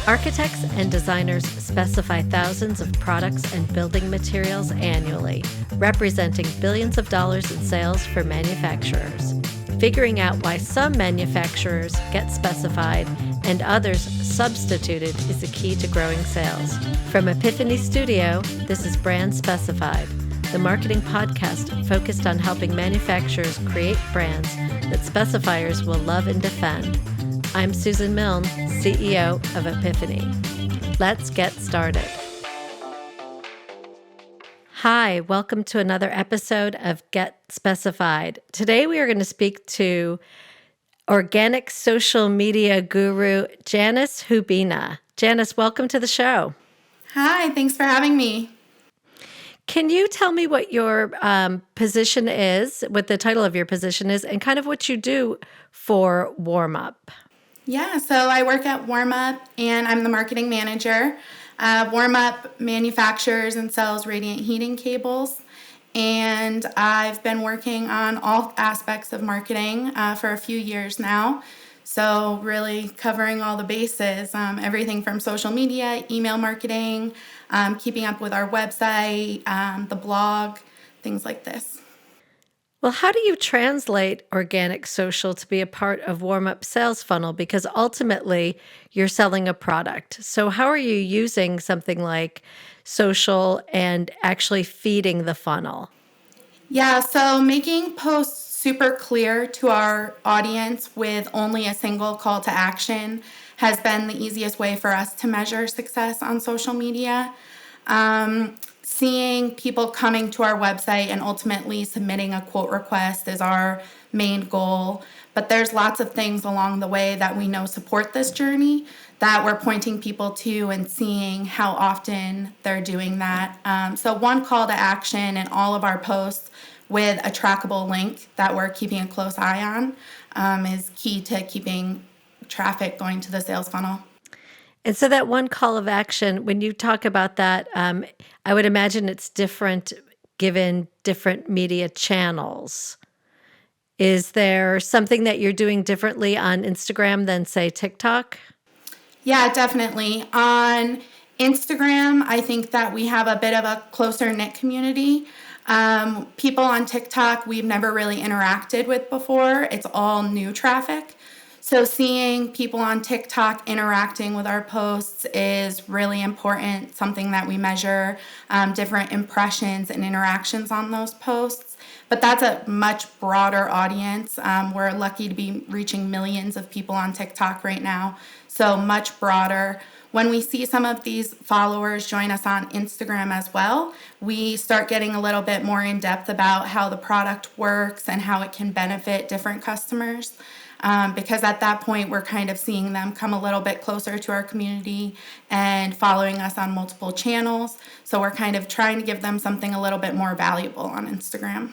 Architects and designers specify thousands of products and building materials annually, representing billions of dollars in sales for manufacturers. Figuring out why some manufacturers get specified and others substituted is the key to growing sales. From Epiphany Studio, this is Brand Specified, the marketing podcast focused on helping manufacturers create brands that specifiers will love and defend. I'm Susan Milne, CEO of Epiphany. Let's get started. Hi, welcome to another episode of Get Specified. Today we are going to speak to organic social media guru Janis Hubina. Janis, welcome to the show. Hi, thanks for having me. Can you tell me what your position is, what the title of your position is, and kind of what you do for Warm Up? Yeah, so I work at Warm Up, and I'm the marketing manager. Warm Up manufactures and sells radiant heating cables, and I've been working on all aspects of marketing for a few years now. So really covering all the bases, everything from social media, email marketing, keeping up with our website, the blog, things like this. Well, how do you translate organic social to be a part of Warm Up sales funnel? Because ultimately you're selling a product. So how are you using something like social and actually feeding the funnel? Yeah, so making posts super clear to our audience with only a single call to action has been the easiest way for us to measure success on social media. Seeing people coming to our website and ultimately submitting a quote request is our main goal. But there's lots of things along the way that we know support this journey that we're pointing people to and seeing how often they're doing that. So one call to action in all of our posts with a trackable link that we're keeping a close eye on is key to keeping traffic going to the sales funnel. And so that one call of action, when you talk about that, I would imagine it's different given different media channels. Is there something that you're doing differently on Instagram than, say, TikTok? Yeah, definitely. On Instagram, I think that we have a bit of a closer knit community. People on TikTok we've never really interacted with before. It's all new traffic. So seeing people on TikTok interacting with our posts is really important, something that we measure, different impressions and interactions on those posts. But that's a much broader audience. We're lucky to be reaching millions of people on TikTok right now, so much broader. When we see some of these followers join us on Instagram as well, we start getting a little bit more in depth about how the product works and how it can benefit different customers. Because at that point, we're kind of seeing them come a little bit closer to our community and following us on multiple channels. So we're kind of trying to give them something a little bit more valuable on Instagram.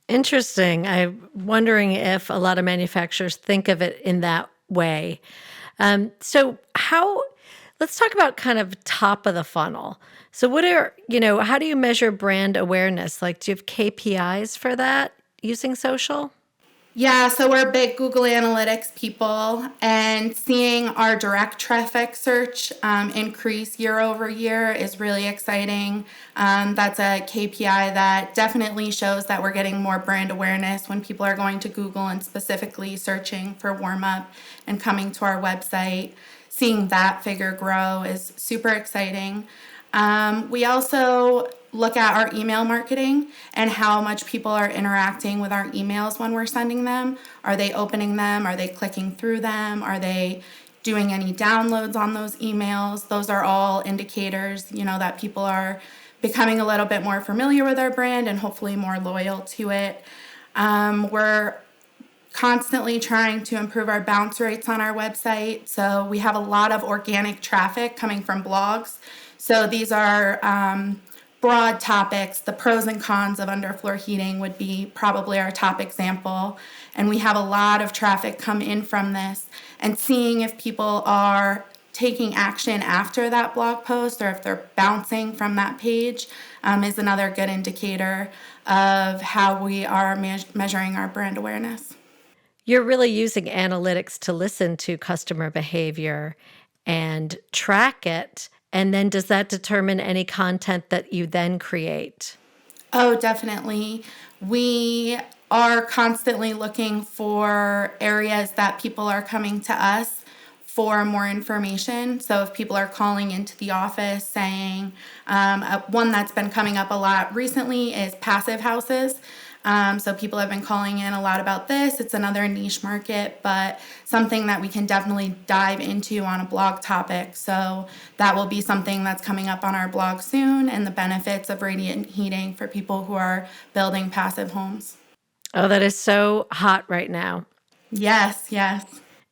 Interesting. I'm wondering if a lot of manufacturers think of it in that way. Let's talk about kind of top of the funnel. So how do you measure brand awareness? Like, do you have KPIs for that using social? Yeah, so we're big Google Analytics people, and seeing our direct traffic search increase year over year is really exciting. That's a KPI that definitely shows that we're getting more brand awareness when people are going to Google and specifically searching for Warm Up and coming to our website. Seeing that figure grow is super exciting. We also look at our email marketing and how much people are interacting with our emails when we're sending them. Are they opening them? Are they clicking through them? Are they doing any downloads on those emails? Those are all indicators, that people are becoming a little bit more familiar with our brand and hopefully more loyal to it. We're constantly trying to improve our bounce rates on our website. So we have a lot of organic traffic coming from blogs. So these are broad topics. The pros and cons of underfloor heating would be probably our top example. And we have a lot of traffic come in from this. And seeing if people are taking action after that blog post or if they're bouncing from that page is another good indicator of how we are measuring our brand awareness. You're really using analytics to listen to customer behavior and track it? And then does that determine any content that you then create? Oh, definitely. We are constantly looking for areas that people are coming to us for more information. So if people are calling into the office saying, one that's been coming up a lot recently is passive houses. So people have been calling in a lot about this. It's another niche market, but something that we can definitely dive into on a blog topic. So that will be something that's coming up on our blog soon, and the benefits of radiant heating for people who are building passive homes. Oh, that is so hot right now. Yes, yes.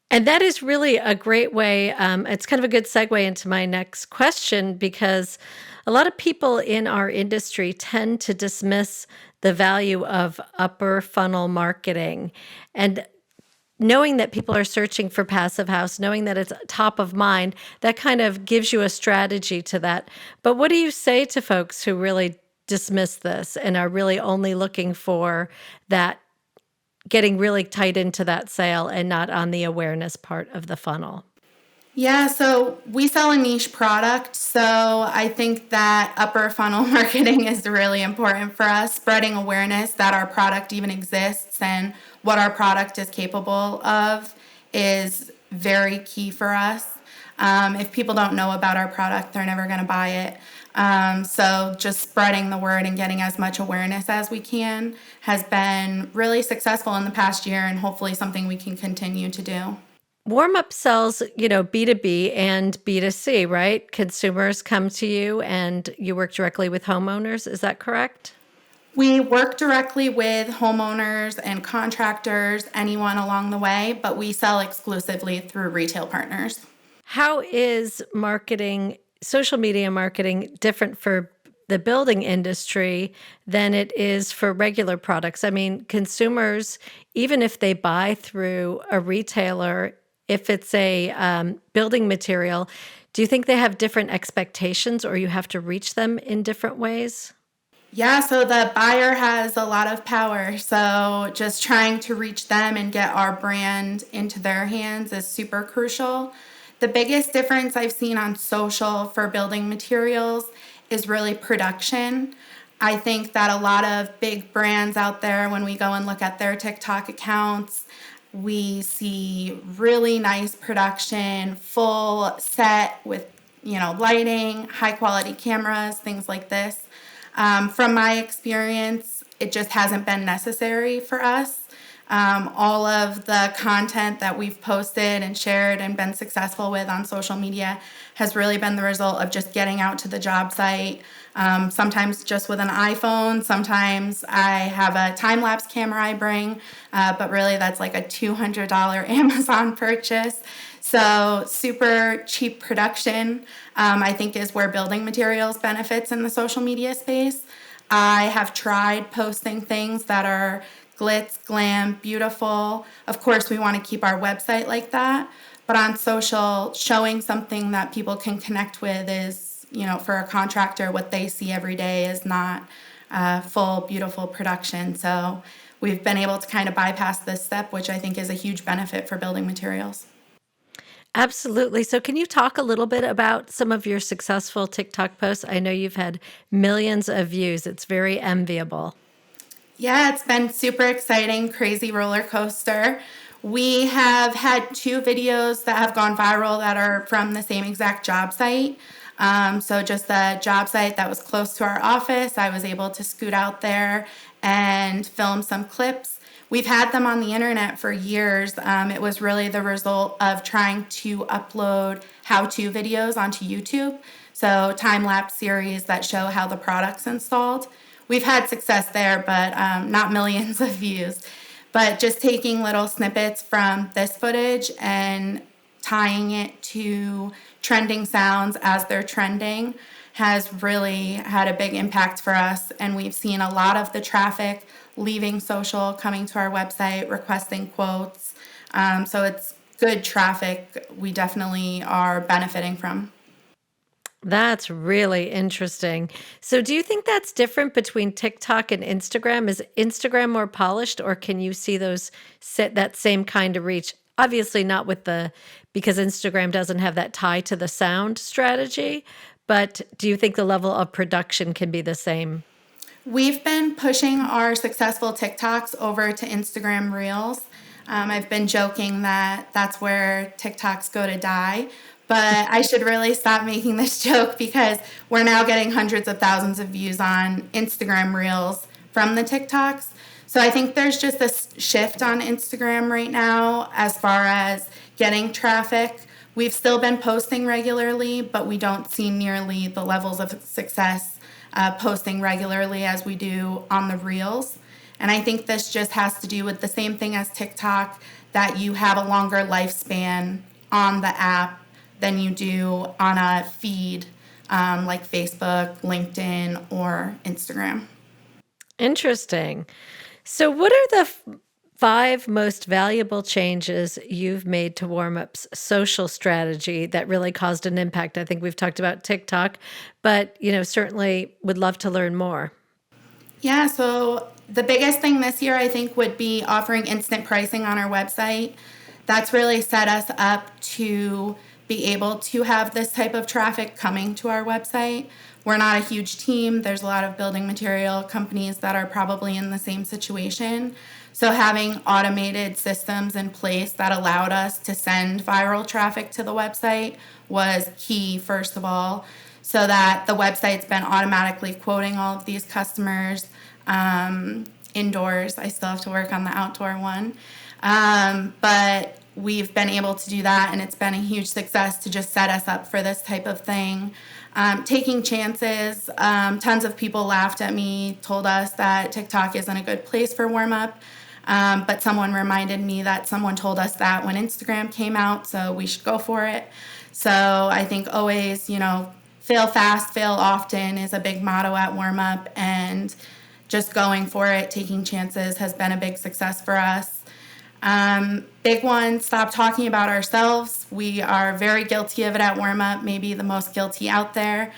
And that is really a great way. It's kind of a good segue into my next question because a lot of people in our industry tend to dismiss the value of upper funnel marketing. And knowing that people are searching for passive house, knowing that it's top of mind, that kind of gives you a strategy to that. But what do you say to folks who really dismiss this and are really only looking for that, getting really tight into that sale and not on the awareness part of the funnel? Yeah, so we sell a niche product. So I think that upper funnel marketing is really important for us, spreading awareness that our product even exists and what our product is capable of is very key for us. If people don't know about our product, they're never going to buy it. So just spreading the word and getting as much awareness as we can has been really successful in the past year, and hopefully something we can continue to do. Warm Up sells, B2B and B2C, right? Consumers come to you and you work directly with homeowners. Is that correct? We work directly with homeowners and contractors, anyone along the way, but we sell exclusively through retail partners. How is marketing, social media marketing, different for the building industry than it is for regular products? I mean, consumers, even if they buy through a retailer, if it's a building material, do you think they have different expectations or you have to reach them in different ways? Yeah, so the buyer has a lot of power. So just trying to reach them and get our brand into their hands is super crucial. The biggest difference I've seen on social for building materials is really production. I think that a lot of big brands out there, when we go and look at their TikTok accounts, we see really nice production, full set with, lighting, high quality cameras, things like this. From my experience, it just hasn't been necessary for us. All of the content that we've posted and shared and been successful with on social media has really been the result of just getting out to the job site. Sometimes just with an iPhone, sometimes I have a time-lapse camera I bring, but really that's like a $200 Amazon purchase. So super cheap production, I think, is where building materials benefits in the social media space. I have tried posting things that are glitz, glam, beautiful. Of course, we want to keep our website like that. But on social, showing something that people can connect with is, for a contractor, what they see every day is not full, beautiful production. So we've been able to kind of bypass this step, which I think is a huge benefit for building materials. Absolutely. So, can you talk a little bit about some of your successful TikTok posts? I know you've had millions of views. It's very enviable. Yeah, it's been super exciting, crazy roller coaster. We have had two videos that have gone viral that are from the same exact job site. So just the job site that was close to our office, I was able to scoot out there and film some clips. We've had them on the internet for years. It was really the result of trying to upload how-to videos onto YouTube. So time-lapse series that show how the product's installed. We've had success there, but not millions of views. But just taking little snippets from this footage and tying it to trending sounds as they're trending has really had a big impact for us. And we've seen a lot of the traffic leaving social, coming to our website, requesting quotes. So it's good traffic we definitely are benefiting from. That's really interesting. So, do you think that's different between TikTok and Instagram? Is Instagram more polished, or can you see that same kind of reach Obviously not because Instagram doesn't have that tie to the sound strategy, but do you think the level of production can be the same? We've been pushing our successful TikToks over to Instagram Reels. I've been joking that that's where TikToks go to die, but I should really stop making this joke because we're now getting hundreds of thousands of views on Instagram Reels from the TikToks. So I think there's just this shift on Instagram right now as far as getting traffic. We've still been posting regularly, but we don't see nearly the levels of success posting regularly as we do on the Reels. And I think this just has to do with the same thing as TikTok, that you have a longer lifespan on the app than you do on a feed like Facebook, LinkedIn, or Instagram. Interesting. So what are the 5 most valuable changes you've made to WarmUp's social strategy that really caused an impact? I think we've talked about TikTok, but certainly would love to learn more. Yeah, so the biggest thing this year I think would be offering instant pricing on our website. That's really set us up to be able to have this type of traffic coming to our website. We're not a huge team. There's a lot of building material companies that are probably in the same situation. So having automated systems in place that allowed us to send viral traffic to the website was key, first of all, so that the website's been automatically quoting all of these customers indoors. I still have to work on the outdoor one. But we've been able to do that, and it's been a huge success to just set us up for this type of thing. Taking chances. Tons of people laughed at me, told us that TikTok isn't a good place for warm-up. But someone reminded me that someone told us that when Instagram came out, so we should go for it. So I think always, fail fast, fail often is a big motto at WarmUp, and just going for it, taking chances has been a big success for us. Big one, stop talking about ourselves. We are very guilty of it at WarmUp, maybe the most guilty out there.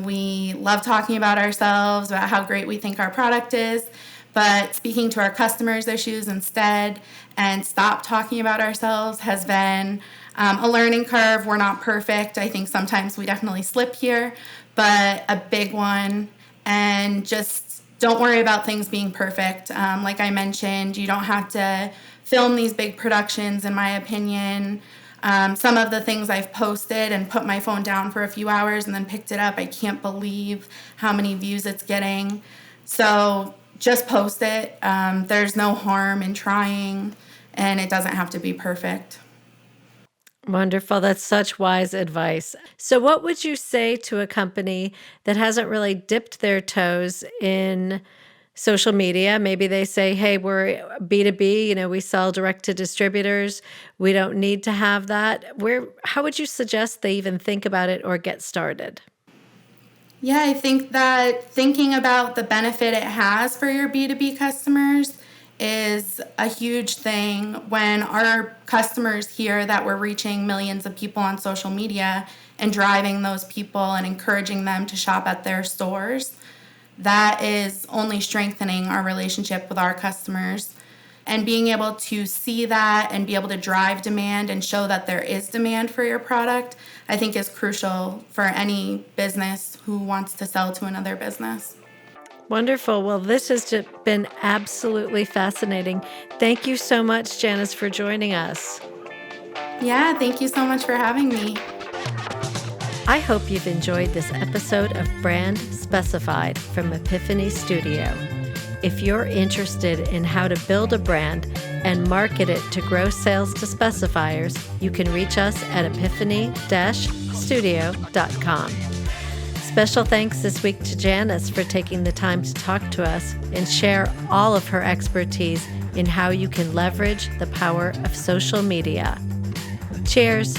We love talking about ourselves, about how great we think our product is, but speaking to our customers' issues instead and stop talking about ourselves has been a learning curve. We're not perfect. I think sometimes we definitely slip here, but a big one. And just don't worry about things being perfect. Like I mentioned, you don't have to film these big productions, in my opinion. Some of the things I've posted and put my phone down for a few hours and then picked it up, I can't believe how many views it's getting. So just post it. There's no harm in trying, and it doesn't have to be perfect. Wonderful. That's such wise advice. So what would you say to a company that hasn't really dipped their toes in social media? Maybe they say, hey, we're B2B, we sell direct to distributors. We don't need to have that. How would you suggest they even think about it or get started? Yeah, I think that thinking about the benefit it has for your B2B customers is a huge thing. When our customers hear that we're reaching millions of people on social media and driving those people and encouraging them to shop at their stores, that is only strengthening our relationship with our customers. And being able to see that and be able to drive demand and show that there is demand for your product, I think is crucial for any business who wants to sell to another business. Wonderful. Well, this has just been absolutely fascinating. Thank you so much, Janis, for joining us. Yeah, thank you so much for having me. I hope you've enjoyed this episode of Brand Specified from Epiphany Studio. If you're interested in how to build a brand and market it to grow sales to specifiers, you can reach us at epiphany-studio.com. Special thanks this week to Janis for taking the time to talk to us and share all of her expertise in how you can leverage the power of social media. Cheers.